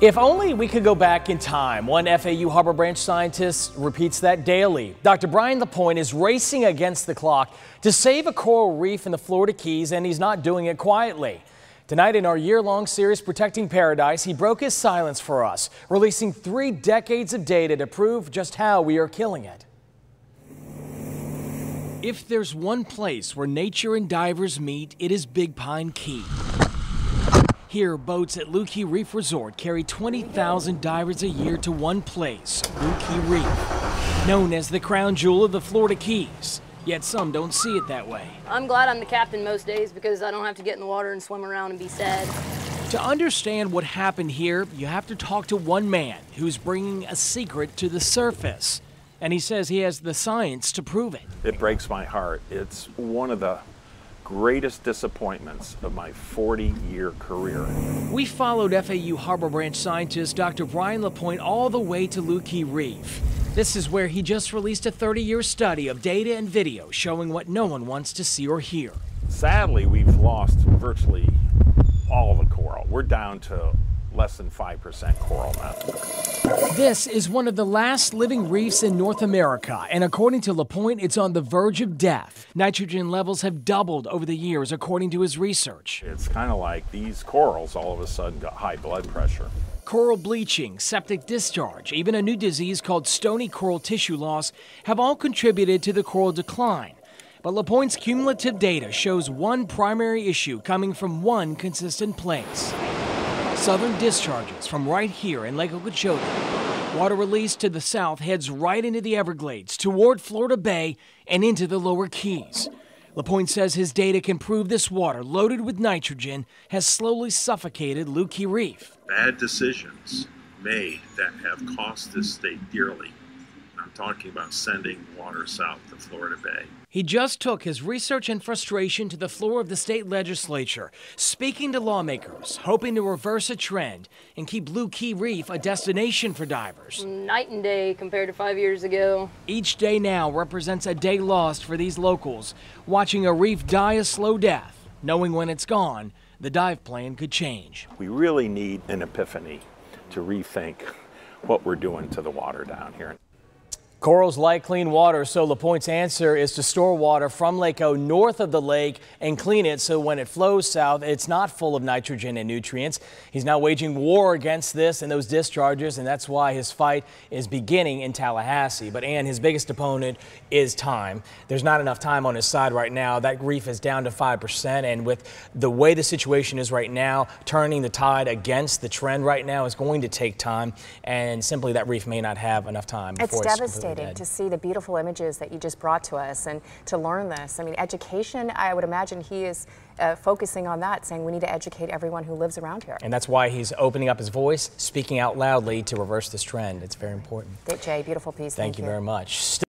If only we could go back in time. One FAU Harbor Branch scientist repeats that daily. Dr. Brian Lapointe is racing against the clock to save a coral reef in the Florida Keys, and he's not doing it quietly. Tonight in our year-long series, Protecting Paradise, he broke his silence for us, releasing 3 decades of data to prove just how we are killing it. If there's one place where nature and divers meet, it is Big Pine Key. Here, boats at Looe Key Reef Resort carry 20,000 divers a year to one place, Looe Key Reef, known as the crown jewel of the Florida Keys. Yet some don't see it that way. I'm glad I'm the captain most days because I don't have to get in the water and swim around and be sad. To understand what happened here, you have to talk to one man who's bringing a secret to the surface. And he says he has the science to prove it. It breaks my heart. It's one of the greatest disappointments of my 40-year career. We followed FAU Harbor Branch scientist Dr. Brian Lapointe all the way to Looe Key Reef. This is where he just released a 30-year study of data and video showing what no one wants to see or hear. Sadly, we've lost virtually all the coral. We're down to less than 5% coral now. This is one of the last living reefs in North America, and according to Lapointe, it's on the verge of death. Nitrogen levels have doubled over the years, according to his research. It's kind of like these corals all of a sudden got high blood pressure. Coral bleaching, septic discharge, even a new disease called stony coral tissue loss have all contributed to the coral decline. But Lapointe's cumulative data shows one primary issue coming from one consistent place. Southern discharges from right here in Lake Okeechobee. Water released to the south heads right into the Everglades, toward Florida Bay, and into the lower Keys. Lapointe says his data can prove this water, loaded with nitrogen, has slowly suffocated Looe Key Reef. Bad decisions made that have cost this state dearly. I'm talking about sending water south to Florida Bay. He just took his research and frustration to the floor of the state legislature, speaking to lawmakers, hoping to reverse a trend and keep Looe Key Reef a destination for divers. Night and day compared to 5 years ago. Each day now represents a day lost for these locals, watching a reef die a slow death, knowing when it's gone, the dive plan could change. We really need an epiphany to rethink what we're doing to the water down here. Corals like clean water, so Lapointe's answer is to store water from Lake O north of the lake and clean it so when it flows south, it's not full of nitrogen and nutrients. He's now waging war against this and those discharges, and that's why his fight is beginning in Tallahassee. But Ann, his biggest opponent is time. There's not enough time on his side right now. That reef is down to 5%, and with the way the situation is right now, turning the tide against the trend right now is going to take time, and simply that reef may not have enough time before it's devastating to see the beautiful images that you just brought to us and to learn this. I mean, education, I would imagine he is focusing on that, saying we need to educate everyone who lives around here. And that's why he's opening up his voice, speaking out loudly to reverse this trend. It's very important. Jay, beautiful piece. Thank you very much.